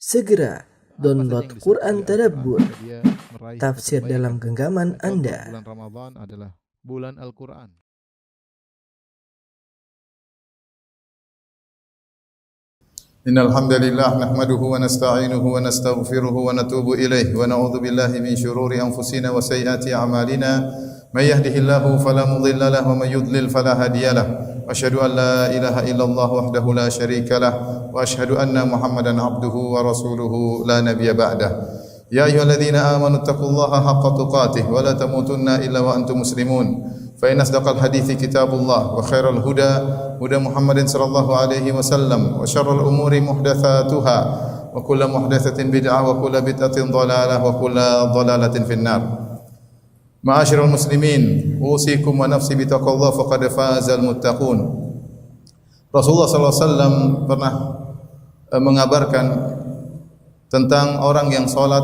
Segera download Quran Tadabbur, dia meraih tafsir kebaikan. dalam genggaman Contoh, Anda. Bulan Ramadan adalah bulan Al-Quran. إن الحمد لله نحمده ونستعينه ونستغفره ونتوب إليه ونعوذ بالله من شرور أنفسنا وسيئات أعمالنا من يهده الله فلا مضل له ومن يضلل فلا هادي له وأشهد أن لا إله إلا الله وحده لا شريك له وأشهد أن محمدا عبده ورسوله لا نبي بعده يا أيها الذين آمنوا اتقوا الله حق تقاته ولا تموتن إلا وأنتم مسلمون فإن أصدق الحديث كتاب الله وخير الهدى هدى محمد صلى الله عليه وسلم وشر الأمور محدثاتها وكل محدثة بدعة وكل بدعة ضلالة وكل ضلالة في النار. معاشر المسلمين أوصيكم ونفسي بتقوى الله فقد فاز المتقون. Rasulullah SAW pernah mengabarkan tentang orang yang salat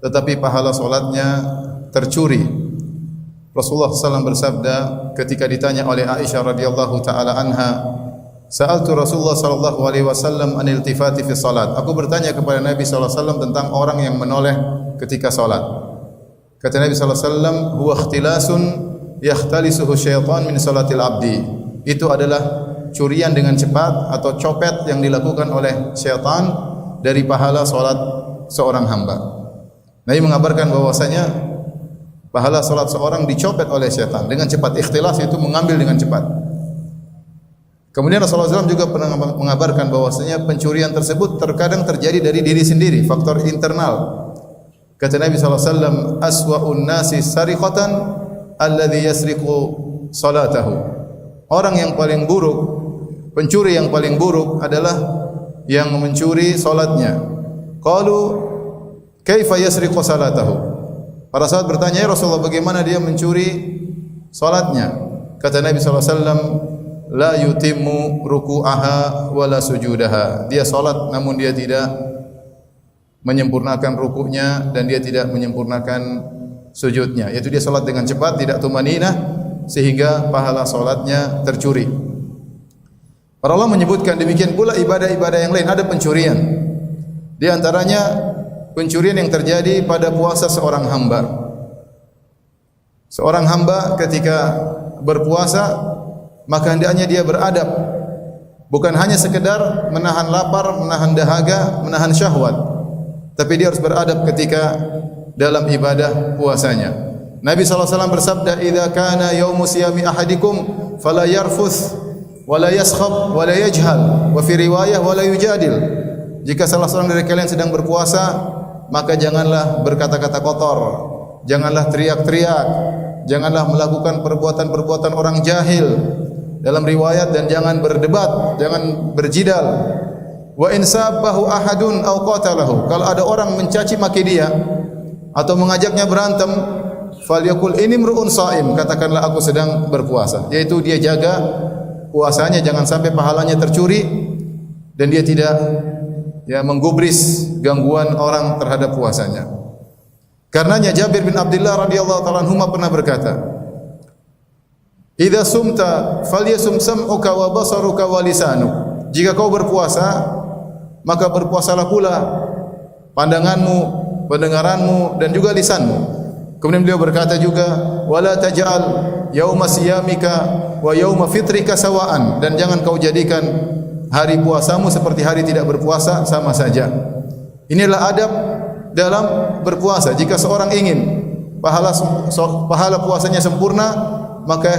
tetapi pahala salatnya tercuri. Rasulullah SAW bersabda ketika ditanya oleh Aisyah radhiyallahu taala anha, "Sa'altu Rasulullah sallallahu alaihi wasallam anil iltifati fi salat." Aku bertanya kepada Nabi sallallahu alaihi wasallam tentang orang yang menoleh ketika salat. Kata Nabi sallallahu alaihi wasallam, "Huwa ikhtilasun yakhtalisuhu syaitan min salatil abdi." Itu adalah curian dengan cepat atau copet yang dilakukan oleh syaitan dari pahala salat seorang hamba. Nabi mengabarkan bahwasanya pahala salat seorang dicopet oleh syaitan dengan cepat. Ikhtilas itu mengambil dengan cepat. Kemudian Rasulullah SAW juga pernah mengabarkan bahwasanya pencurian tersebut terkadang terjadi dari diri sendiri, faktor internal. Kata Nabi SAW, "Aswa'un nasi sariqatan alladhi yasriqu salatahu." Orang yang paling buruk, pencuri yang paling buruk adalah yang mencuri salatnya. Qalu, "Kaifa yasriqu salatahu?" Para sahabat bertanya, "Ya Rasulullah, bagaimana dia mencuri salatnya?" Kata Nabi SAW, "La yutimmu ruku'aha wa la sujudaha." Dia salat namun dia tidak menyempurnakan rukuknya dan dia tidak menyempurnakan sujudnya. Yaitu dia salat dengan cepat, tidak tumaninah sehingga pahala salatnya tercuri. Para ulama menyebutkan demikian pula ibadah-ibadah yang lain ada pencurian. Di antaranya pencurian yang terjadi pada puasa seorang hamba. Seorang hamba ketika berpuasa maka hendaknya dia beradab. Bukan hanya sekedar menahan lapar, menahan dahaga, menahan syahwat. Tapi dia harus beradab ketika dalam ibadah puasanya. Nabi SAW bersabda, "Idza kana yaumu siyami ahadikum fala yarfuth wa la yaskhab wa la yajhal wa fi riwayah wa la yujadil." Jika salah seorang dari kalian sedang berpuasa, maka janganlah berkata-kata kotor, janganlah teriak-teriak, janganlah melakukan perbuatan-perbuatan orang jahil dalam riwayat, dan jangan berdebat, jangan berjidal. Wa in sabbahu ahadun aw qatalahu, kalau ada orang mencaci maki dia atau mengajaknya berantem, falyaqul inni mru'un shaim, katakanlah aku sedang berpuasa, yaitu dia jaga puasanya jangan sampai pahalanya tercuri dan dia tidak menggubris gangguan orang terhadap puasanya. Karenanya Jabir bin Abdullah radhiyallahu ta'ala anhu pernah berkata, "Idza sumta falyasum sam'uka wa basaruka wa lisanuk." Jika kau berpuasa, maka berpuasalah pula pandanganmu, pendengaranmu dan juga lisanmu. Kemudian beliau berkata juga, "Wala taj'al yauma siyamika wa yauma fitrika sawaan." Dan jangan kau jadikan hari puasamu seperti hari tidak berpuasa, sama saja. Inilah adab dalam berpuasa. Jika seorang ingin pahala puasanya sempurna, maka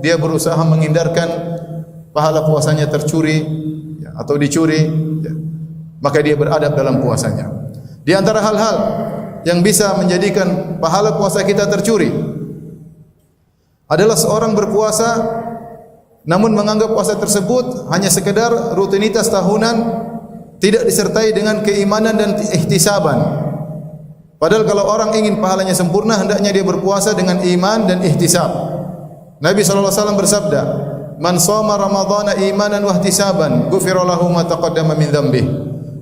dia berusaha menghindarkan pahala puasanya tercuri atau dicuri, maka dia beradab dalam puasanya. Di antara hal-hal yang bisa menjadikan pahala puasa kita tercuri adalah seorang berpuasa namun menganggap puasa tersebut hanya sekedar rutinitas tahunan, tidak disertai dengan keimanan dan ihtisaban. Padahal kalau orang ingin pahalanya sempurna, hendaknya dia berpuasa dengan iman dan ihtisab. Nabi SAW bersabda, "Man shoma ramadhana imanan wa ihtisaban, ghufira lahu ma taqaddama min dzambih."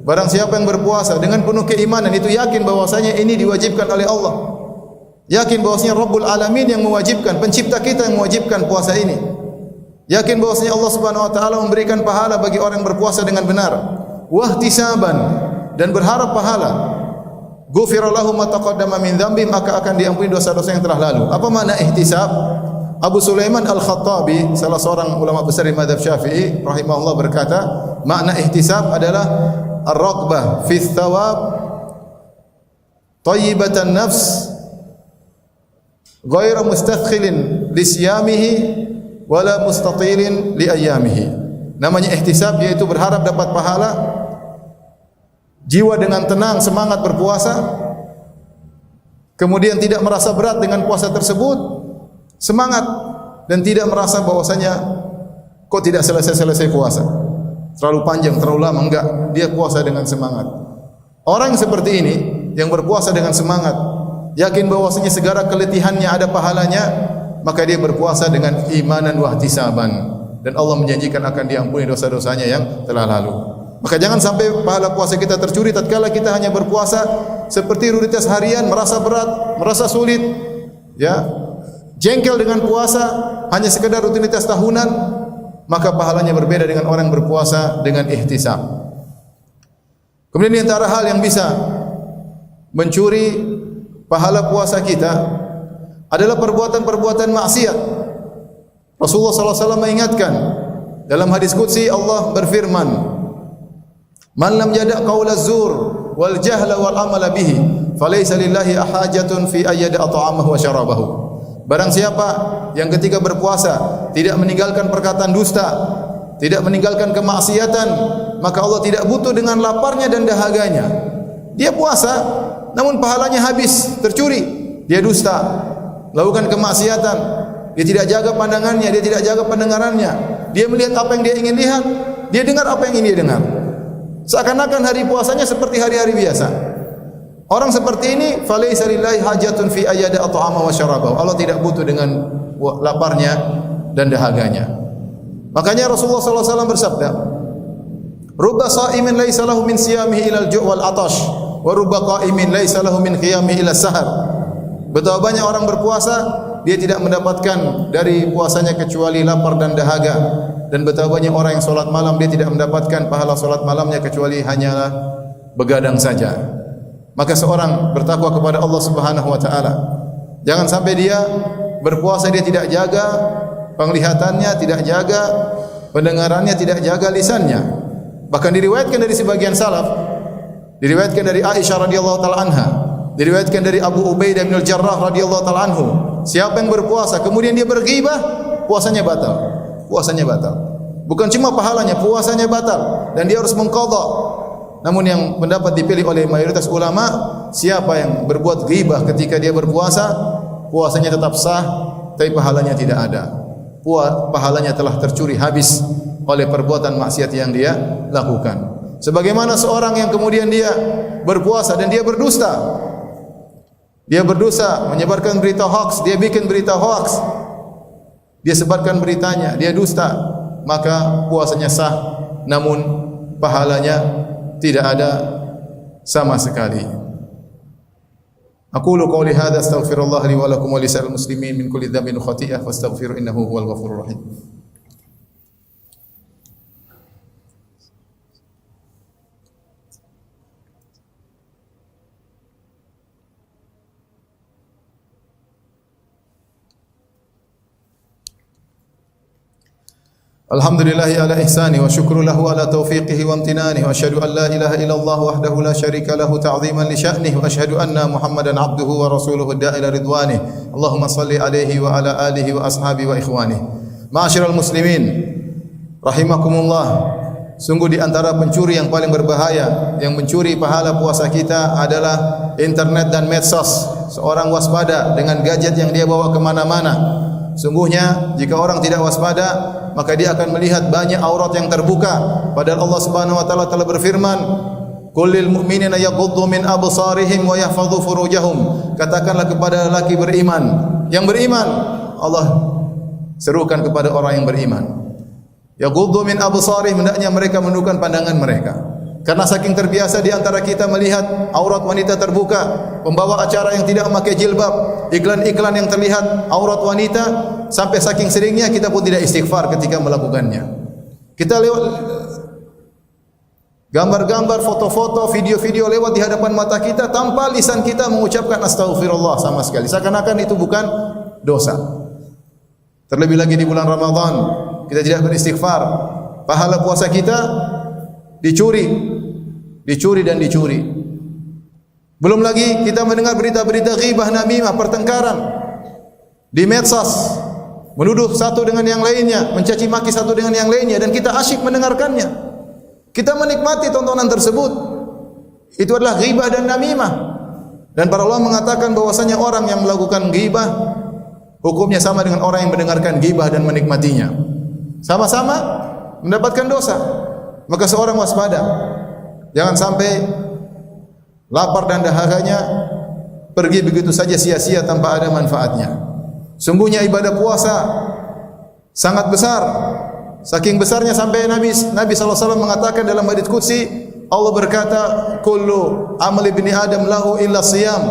Barang siapa yang berpuasa dengan penuh keimanan, itu yakin bahwasanya ini diwajibkan oleh Allah. Yakin bahwasanya Rabbul Alamin yang mewajibkan, pencipta kita yang mewajibkan puasa ini. Yakin bahwasanya Allah Subhanahu wa taala memberikan pahala bagi orang yang berpuasa dengan benar. Wahtisaban, dan berharap pahala. Ghufira lahu ma taqaddama min dzambi, maka akan diampuni dosa-dosa yang telah lalu. Apa makna ihtisab? Abu Sulaiman Al-Khattabi, salah seorang ulama besar di mazhab Syafi'i rahimahullah, berkata, makna ihtisab adalah ar-raghbah fi thawab tayyibatan nafs ghairu mustathqilin li siyamihi wala mustatilin li ayyamihi. Namanya ihtisab yaitu berharap dapat pahala, jiwa dengan tenang semangat berpuasa, kemudian tidak merasa berat dengan puasa tersebut, semangat dan tidak merasa bahwasanya kok tidak selesai-selesai puasa, terlalu panjang, terlalu lama. Enggak, dia puasa dengan semangat. Orang seperti ini yang berpuasa dengan semangat, yakin bahwasanya segala keletihannya ada pahalanya, maka dia berpuasa dengan imanan wa ihtisaban, dan Allah menjanjikan akan diampuni dosa-dosanya yang telah lalu. Maka jangan sampai pahala puasa kita tercuri tatkala kita hanya berpuasa seperti rutinitas harian, merasa berat, merasa sulit, ya, jengkel dengan puasa, hanya sekedar rutinitas tahunan, maka pahalanya berbeda dengan orang yang berpuasa dengan ihtisab. Kemudian di antara hal yang bisa mencuri pahala puasa kita adalah perbuatan-perbuatan maksiat. Rasulullah SAW mengingatkan dalam hadis qudsi, Allah berfirman, "Man lam yada' qaula zur wal jahla wal amala bihi, falaysa lillahi hajatun fi ayyada ta'amahu wa syarabahu." Barang siapa yang ketika berpuasa tidak meninggalkan perkataan dusta, tidak meninggalkan kemaksiatan, maka Allah tidak butuh dengan laparnya dan dahaganya. Dia puasa, namun pahalanya habis, tercuri. Dia dusta, lakukan kemaksiatan, dia tidak jaga pandangannya, dia tidak jaga pendengarannya. Dia melihat apa yang dia ingin lihat, dia dengar apa yang ingin dia dengar. Seakan-akan hari puasanya seperti hari-hari biasa. Orang seperti ini, falaysa lillahi hajatun fi ayyada at'ama wa syarabahu. Allah tidak butuh dengan laparnya dan dahaganya. Makanya Rasulullah SAW bersabda, "Rubba sha'imin laisa lahu min siyamihi ilal ju' wal 'atash, wa rubba qa'imin laisa lahu min qiyamihi ila sahar." Betapa banyak orang berpuasa, dia tidak mendapatkan dari puasanya kecuali lapar dan dahaga. Dan betapa banyak orang yang salat malam, dia tidak mendapatkan pahala salat malamnya kecuali hanyalah begadang saja. Maka seorang bertakwa kepada Allah Subhanahu wa taala. Jangan sampai dia berpuasa dia tidak jaga penglihatannya, tidak jaga pendengarannya, tidak jaga lisannya. Bahkan diriwayatkan dari sebagian salaf, diriwayatkan dari Aisyah radhiyallahu taala anha, diriwayatkan dari Abu Ubaidah bin Al-Jarrah radhiyallahu taala anhu, siapa yang berpuasa kemudian dia berghibah, puasanya batal. Puasanya batal. Bukan cuma pahalanya, puasanya batal dan dia harus mengqadha. Namun yang pendapat dipilih oleh mayoritas ulama, siapa yang berbuat ghibah ketika dia berpuasa, puasanya tetap sah, tapi pahalanya tidak ada. Pahalanya telah tercuri habis oleh perbuatan maksiat yang dia lakukan. Sebagaimana seorang yang kemudian dia berpuasa dan dia berdusta. Dia berdosa, menyebarkan berita hoax, dia bikin berita hoax. Dia sebarkan beritanya, dia dusta, maka puasanya sah, namun pahalanya tidak ada sama sekali. Aqulu qawli hadza astaghfirullah li wa lakum wa lisa'il muslimin min kulli dhanbin wa khati'ah fastaghfiru innahu huwal ghafurur rahim. Alhamdulillahi ala ihsani wa syukru lahu ala taufiqihi wa amtinani wa asyhadu an la ilaha illallah wahdahu la syarika lahu ta'ziman li sya'nihi wa asyhadu anna Muhammadan abduhu wa rasuluhu da'ila ridwanihi. Allahumma salli alaihi wa ala alihi wa ashabihi wa ikhwanihi. Ma'asyiral muslimin rahimakumullah. Sungguh di antara pencuri yang paling berbahaya yang mencuri pahala puasa kita adalah internet dan medsos. Seorang waspada dengan gadget yang dia bawa kemana-mana. Sungguhnya jika orang tidak waspada, maka dia akan melihat banyak aurat yang terbuka. Padahal Allah Subhanahu wa taala telah berfirman, "Qul lil mu'minina yaghuddu min absarihim wa yahfadhu furujahum." Katakanlah kepada lelaki beriman, yang beriman, Allah serukan kepada orang yang beriman. Yaghuddu min absarihim, hendaknya mereka menundukkan pandangan mereka. Karena saking terbiasa di antara kita melihat aurat wanita terbuka, pembawa acara yang tidak memakai jilbab, iklan-iklan yang terlihat aurat wanita, sampai saking seringnya kita pun tidak istighfar ketika melakukannya. Kita Gambar-gambar, foto-foto, video-video lewat di hadapan mata kita tanpa lisan kita mengucapkan astaghfirullah sama sekali. Seakan-akan itu bukan dosa. Terlebih lagi di bulan Ramadan, kita tidak beristighfar. Pahala puasa kita dicuri dan dicuri. Belum lagi kita mendengar berita-berita ghibah, namimah, pertengkaran di medsos, menuduh satu dengan yang lainnya, mencaci maki satu dengan yang lainnya, dan kita asyik mendengarkannya. Kita menikmati tontonan tersebut. Itu adalah ghibah dan namimah. Dan para ulama mengatakan bahwasanya orang yang melakukan ghibah hukumnya sama dengan orang yang mendengarkan ghibah dan menikmatinya. Sama-sama mendapatkan dosa. Maka seorang waspada. Jangan sampai lapar dan dahaganya pergi begitu saja sia-sia tanpa ada manfaatnya. Sungguhnya ibadah puasa sangat besar. Saking besarnya sampai Nabi SAW mengatakan dalam hadits qudsi, Allah berkata, kullu amal ibni Adam lahu illa siyam.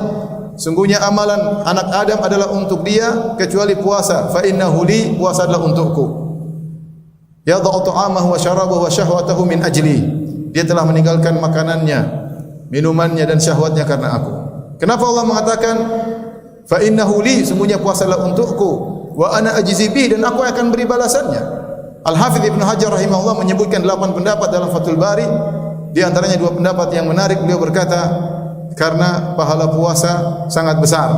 Sungguhnya amalan anak Adam adalah untuk dia kecuali puasa. Fa innahu li, puasa adalah untukku. Yadha'u ta'amahu wa syarabahu wa syahwatahu min ajli. Dia telah meninggalkan makanannya, minumannya dan syahwatnya karena aku. Kenapa Allah mengatakan fa innahu li, sungguhnya puasa adalah untukku, wa ana ajzi bih, dan aku akan beri balasannya. Al-Hafidz Ibnu Hajar rahimahullah menyebutkan 8 pendapat dalam Fathul Bari. Di antaranya 2 pendapat yang menarik. Beliau berkata, karena pahala puasa sangat besar,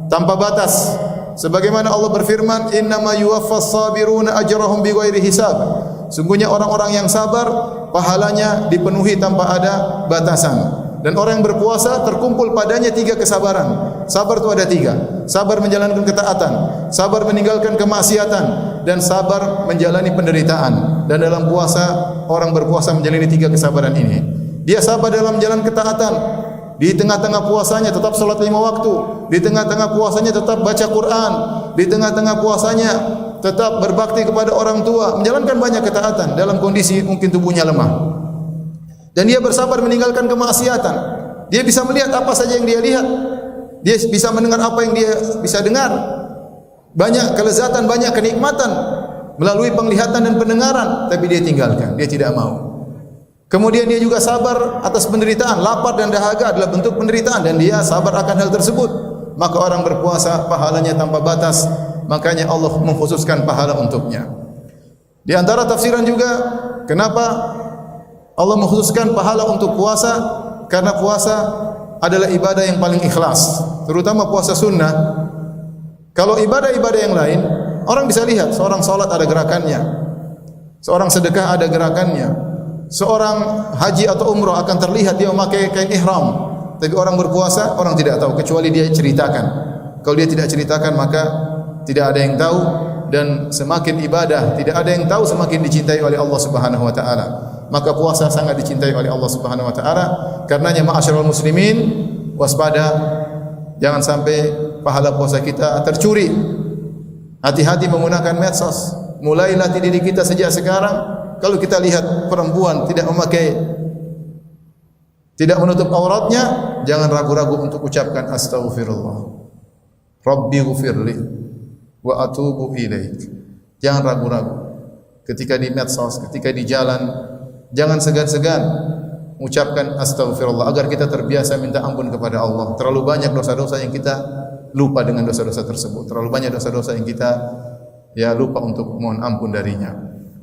tanpa batas. Sebagaimana Allah berfirman, innama yuwaffas sabiruna ajrahum bighairi hisab. Sungguhnya orang-orang yang sabar pahalanya dipenuhi tanpa ada batasan. Dan orang yang berpuasa terkumpul padanya 3 kesabaran. Sabar itu ada 3. Sabar menjalankan ketaatan, sabar meninggalkan kemaksiatan, dan sabar menjalani penderitaan. Dan dalam puasa, orang berpuasa menjalani 3 kesabaran ini. Dia sabar dalam jalan ketaatan. Di tengah-tengah puasanya tetap salat 5 waktu. Di tengah-tengah puasanya tetap baca Quran. Di tengah-tengah puasanya tetap berbakti kepada orang tua, menjalankan banyak ketaatan dalam kondisi mungkin tubuhnya lemah. Dan dia bersabar meninggalkan kemaksiatan. Dia bisa melihat apa saja yang dia lihat. Dia bisa mendengar apa yang dia bisa dengar. Banyak kelezatan, banyak kenikmatan melalui penglihatan dan pendengaran, tapi dia tinggalkan, dia tidak mau. Kemudian dia juga sabar atas penderitaan. Lapar dan dahaga adalah bentuk penderitaan, dan dia sabar akan hal tersebut. Maka orang berpuasa pahalanya tanpa batas. Makanya Allah mengkhususkan pahala untuknya. Di antara tafsiran juga, kenapa Allah mengkhususkan pahala untuk puasa? Karena puasa adalah ibadah yang paling ikhlas, terutama puasa sunnah. Kalau ibadah-ibadah yang lain, orang bisa lihat, seorang salat ada gerakannya, seorang sedekah ada gerakannya, seorang haji atau umrah akan terlihat dia memakai kain ihram. Tapi orang berpuasa, orang tidak tahu kecuali dia ceritakan. Kalau dia tidak ceritakan, maka tidak ada yang tahu, dan semakin ibadah tidak ada yang tahu, semakin dicintai oleh Allah Subhanahu wa taala. Maka puasa sangat dicintai oleh Allah Subhanahu wa taala. Karenanya ma'asyiral muslimin, waspada, jangan sampai pahala puasa kita tercuri. Hati-hati menggunakan medsos. Mulai latih diri kita sejak sekarang. Kalau kita lihat perempuan tidak menutup auratnya, jangan ragu-ragu untuk ucapkan astaghfirullah. Rabbi ghfirli wa atubu ilaik. Jangan ragu-ragu. Ketika di medsos, ketika di jalan, jangan segan-segan ucapkan astaghfirullah agar kita terbiasa minta ampun kepada Allah. Terlalu banyak dosa-dosa yang kita lupa dengan dosa-dosa tersebut. Terlalu banyak dosa-dosa yang kita lupa untuk mohon ampun darinya.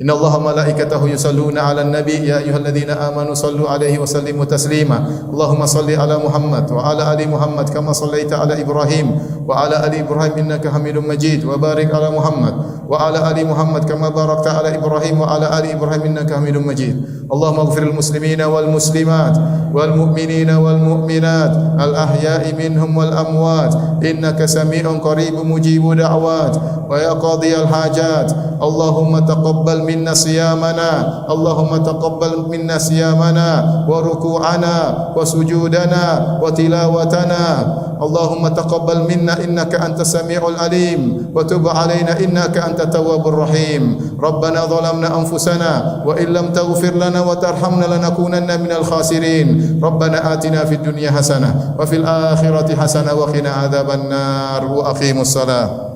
Inna Allaha malaikatahu yusalluna 'alan nabi ya ayyuhalladzina amanu sallu 'alaihi wa sallimu taslima. Allahumma salli 'ala Muhammad wa 'ala ali Muhammad kama sallaita 'ala Ibrahim wa 'ala ali Ibrahim innaka Hamidum Majid, wa barik 'ala Muhammad wa 'ala ali Muhammad kama barakta 'ala Ibrahim wa 'ala ali Ibrahim innaka Hamidum Majid. Allahumma ighfir lil muslimina wal muslimat wal mu'minina wal mu'minat al ahya'i minhum wal amwat innaka sami'un qaribun mujibud da'wat wa ya qadhiyal hajat. Allahumma taqabbal minna siyamana, Allahumma taqabbal minna siyamana wa ruku'ana wa sujudana wa tilawatana. Allahumma taqabbal minna innaka antas sami'ul alim wa tub 'alaina innaka antat tawwabur rahim. Rabbana zalamna anfusana wa illam taghfir lana wa tarhamna lanakunanna minal khasirin. Rabbana atina fid dunya hasanah wa fil akhirati hasanah wa qina adzabannar. Wa aqimus salah.